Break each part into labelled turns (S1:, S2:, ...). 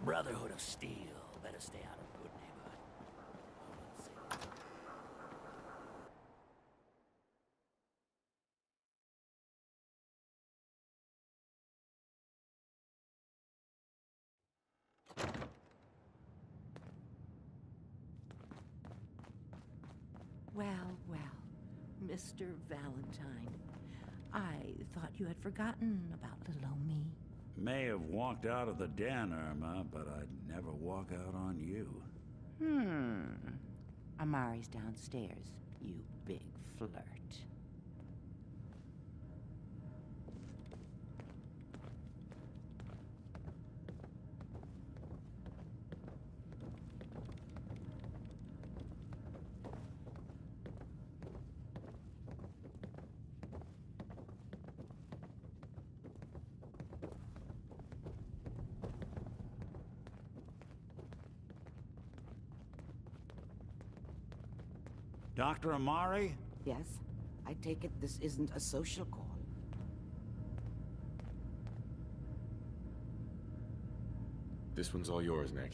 S1: Brotherhood of Steel. Better stay out of good neighborhood. Let's see.
S2: Well, well, Mr. Valentine. I thought you had forgotten about little old me.
S3: May have walked out of the den, Irma, but I'd never walk out on you.
S2: Amari's downstairs, you big flirt.
S3: Dr. Amari?
S2: Yes? I take it this isn't a social call.
S4: This one's all yours, Nick.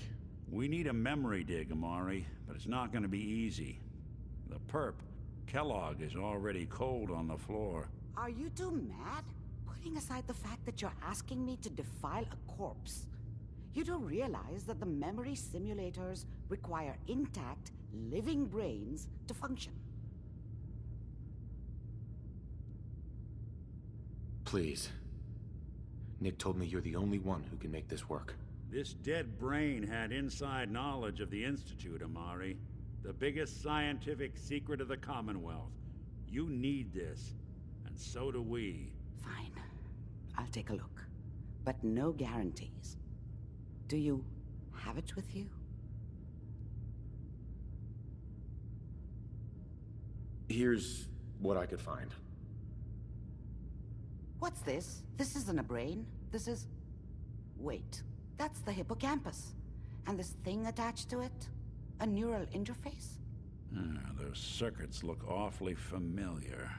S3: We need a memory dig, Amari, but it's not gonna be easy. The perp, Kellogg, is already cold on the floor.
S2: Are you two mad? Putting aside the fact that you're asking me to defile a corpse, you do realize that the memory simulators require intact, living brains to function.
S4: Please. Nick told me you're the only one who can make this work.
S3: This dead brain had inside knowledge of the Institute, Amari. The biggest scientific secret of the Commonwealth. You need this, and so do we.
S2: Fine. I'll take a look. But no guarantees. Do you have it with you?
S4: Here's what I could find.
S2: What's this? This isn't a brain. This is... Wait. That's the hippocampus. And this thing attached to it? A neural interface?
S3: Those circuits look awfully familiar.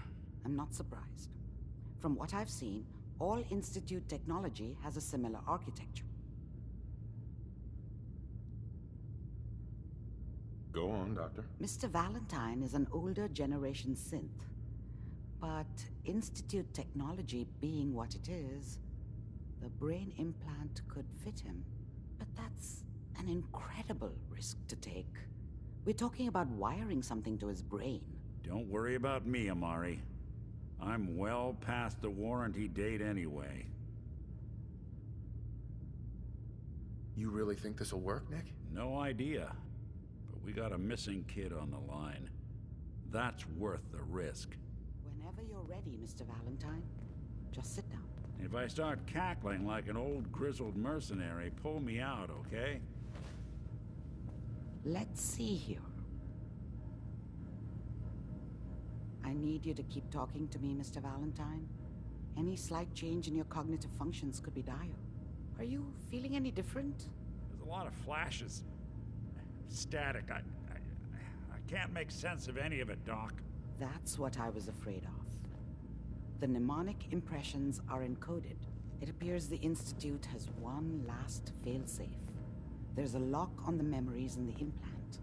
S2: I'm not surprised. From what I've seen, all Institute technology has a similar architecture.
S4: Go on, Doctor.
S2: Mr. Valentine is an older generation synth. But Institute technology being what it is, the brain implant could fit him. But that's an incredible risk to take. We're talking about wiring something to his brain.
S3: Don't worry about me, Amari. I'm well past the warranty date anyway.
S4: You really think this'll work, Nick?
S3: No idea. But we got a missing kid on the line. That's worth the risk.
S2: Whenever you're ready, Mr. Valentine, just sit down.
S3: If I start cackling like an old grizzled mercenary, pull me out, okay?
S2: Let's see here. I need you to keep talking to me, Mr. Valentine. Any slight change in your cognitive functions could be dire. Are you feeling any different?
S3: There's a lot of flashes. Static. I can't make sense of any of it, Doc.
S2: That's what I was afraid of. The mnemonic impressions are encoded. It appears the Institute has one last failsafe. There's a lock on the memories in the implant.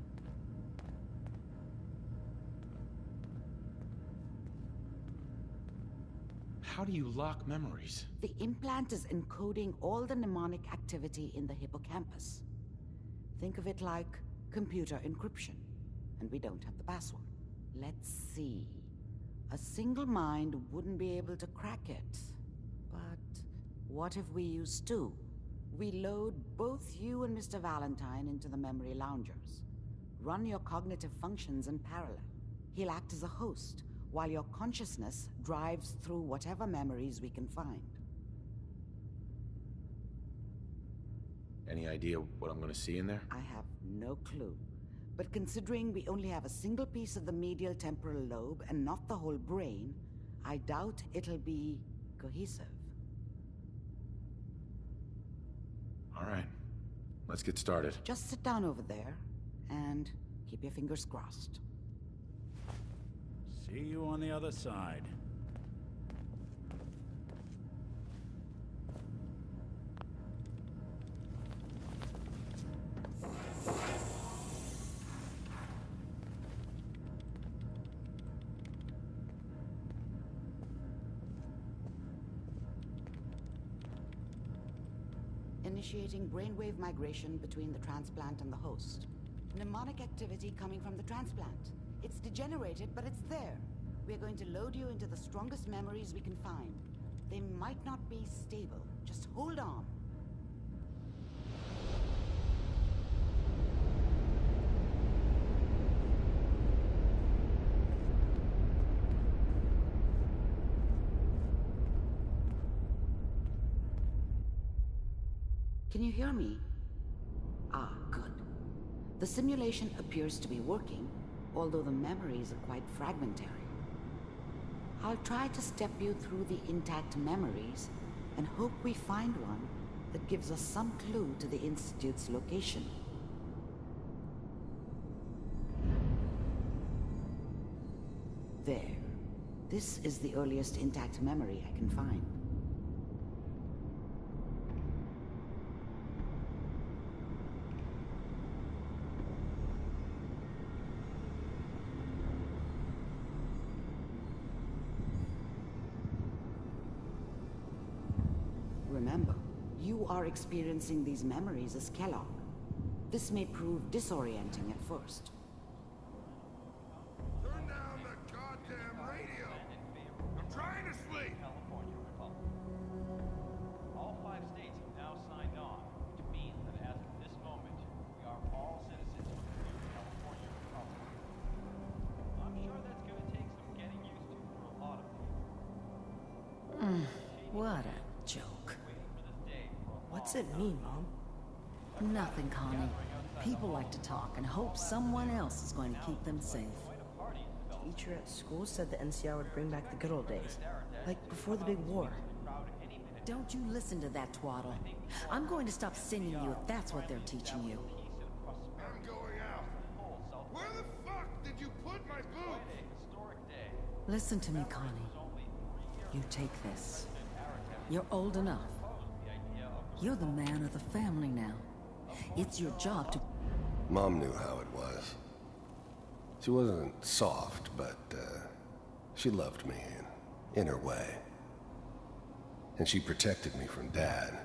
S4: How do you lock memories?
S2: The implant is encoding all the mnemonic activity in the hippocampus. Think of it like computer encryption, and we don't have the password. Let's see. A single mind wouldn't be able to crack it. But what if we use two? We load both you and Mr. Valentine into the memory loungers. Run your cognitive functions in parallel. He'll act as a host, while your consciousness drives through whatever memories we can find.
S4: Any idea what I'm gonna see in there?
S2: I have no clue. But considering we only have a single piece of the medial temporal lobe and not the whole brain, I doubt it'll be cohesive.
S4: All right, let's get started.
S2: Just sit down over there and keep your fingers crossed.
S3: See you on the other side.
S2: initiating brainwave migration between the transplant and the host. Mnemonic activity coming from the transplant. It's degenerated, but it's there. We're going to load you into the strongest memories we can find. They might not be stable. Just hold on. Can you hear me? Ah, good. The simulation appears to be working, although the memories are quite fragmentary. I'll try to step you through the intact memories and hope we find one that gives us some clue to the Institute's location. There. This is the earliest intact memory I can find. Remember, you are experiencing these memories as Kellogg. This may prove disorienting at first.
S5: Turn down the goddamn radio! I'm trying to sleep!
S6: California Republic. All 5 states have now signed on, which means that as of this moment, we are all citizens of the new California Republic. I'm sure that's going to take some getting used to for a lot of people.
S1: What a joke.
S7: What's it mean, Mom?
S1: Nothing, Connie. People like to talk and hope someone else is going to keep them safe.
S7: Teacher at school said the NCR would bring back the good old days. Like before the big war.
S1: Don't you listen to that twaddle. I'm going to stop singing you if that's what they're teaching you.
S5: I'm going out. Where the fuck did you put my boots?
S1: Listen to me, Connie. You take this. You're old enough. You're the man of the family now. It's your job to...
S5: Mom knew how it was. She wasn't soft, but she loved me in her way. And she protected me from Dad.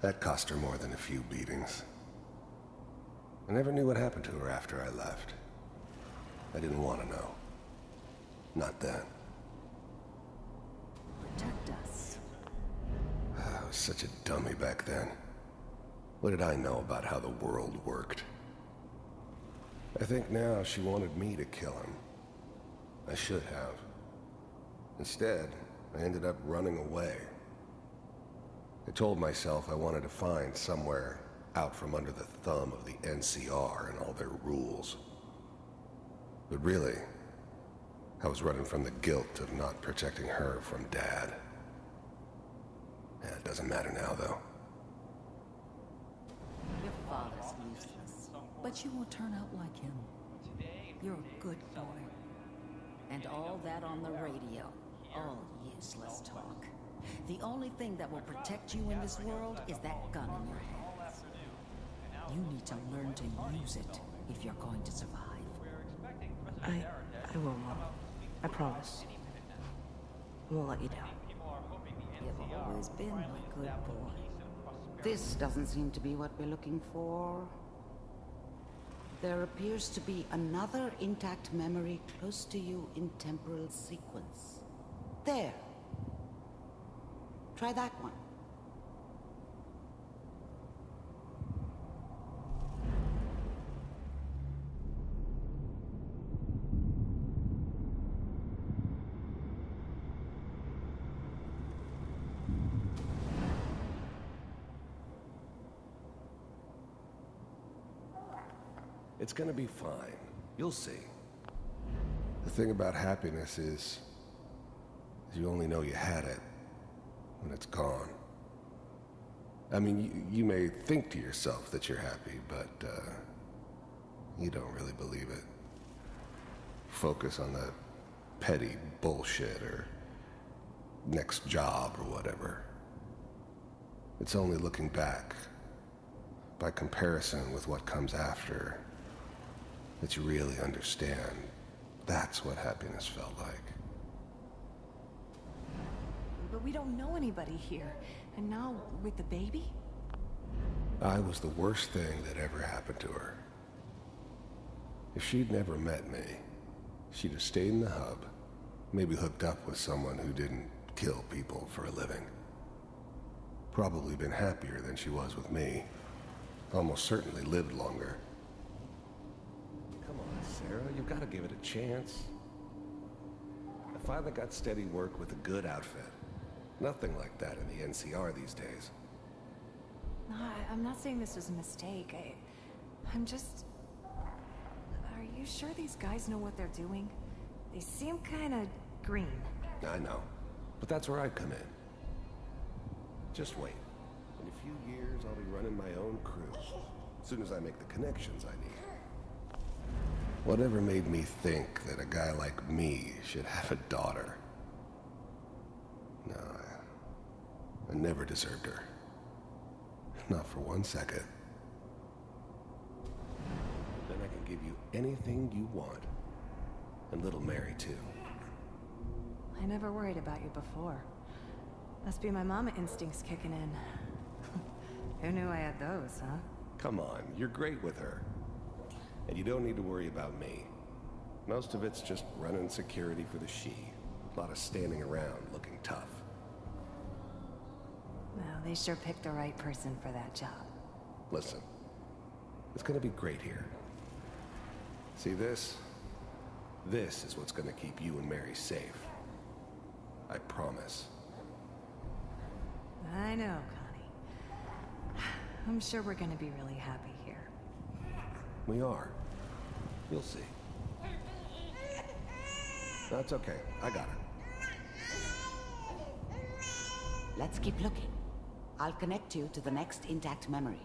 S5: That cost her more than a few beatings. I never knew what happened to her after I left. I didn't want to know. Not then.
S1: Protect us.
S5: I was such a dummy back then. What did I know about how the world worked? I think now she wanted me to kill him. I should have. Instead, I ended up running away. I told myself I wanted to find somewhere out from under the thumb of the NCR and all their rules. But really, I was running from the guilt of not protecting her from Dad. Yeah, it doesn't matter now, though.
S1: Your father's useless, but you won't turn out like him. You're a good boy. And all that on the radio, all useless talk. The only thing that will protect you in this world is that gun in your hands. You need to learn to use it if you're going to survive.
S7: I will, Mom. I promise. I won't let you down.
S1: You've always been my good boy.
S2: This doesn't seem to be what we're looking for. There appears to be another intact memory close to you in temporal sequence. There. Try that one.
S5: It's gonna be fine. You'll see. The thing about happiness is you only know you had it when it's gone. I mean, you may think to yourself that you're happy, but you don't really believe it. Focus on the petty bullshit or next job or whatever. It's only looking back, by comparison with what comes after, that you really understand. That's what happiness felt like.
S2: The
S7: but we don't know anybody here. And now, with the baby?
S5: I was the worst thing that ever happened to her. If she'd never met me, she'd have stayed in the hub, maybe hooked up with someone who didn't kill people for a living. Probably been happier than she was with me. Almost certainly lived longer. Come on, Sarah, you've got to give it a chance. I finally got steady work with a good outfit. Nothing like that in the NCR these days.
S7: No, I'm not saying this was a mistake. I'm just... Are you sure these guys know what they're doing? They seem kind of green.
S5: I know, but that's where I come in. Just wait. In a few years, I'll be running my own crew. As soon as I make the connections I need. Whatever made me think that a guy like me should have a daughter? No, I never deserved her. Not for 1 second. Then I can give you anything you want. And little Mary, too.
S7: I never worried about you before. Must be my mama instincts kicking in. Who knew I had those, huh?
S5: Come on, you're great with her. And you don't need to worry about me. Most of it's just running security for the she. A lot of standing around looking tough.
S7: Well, they sure picked the right person for that job.
S5: Listen, it's gonna be great here. See this? This is what's gonna keep you and Mary safe. I promise.
S7: I know, Connie. I'm sure we're gonna be really happy here.
S5: We are. You'll see. That's okay. I got her.
S2: Let's keep looking. I'll connect you to the next intact memory.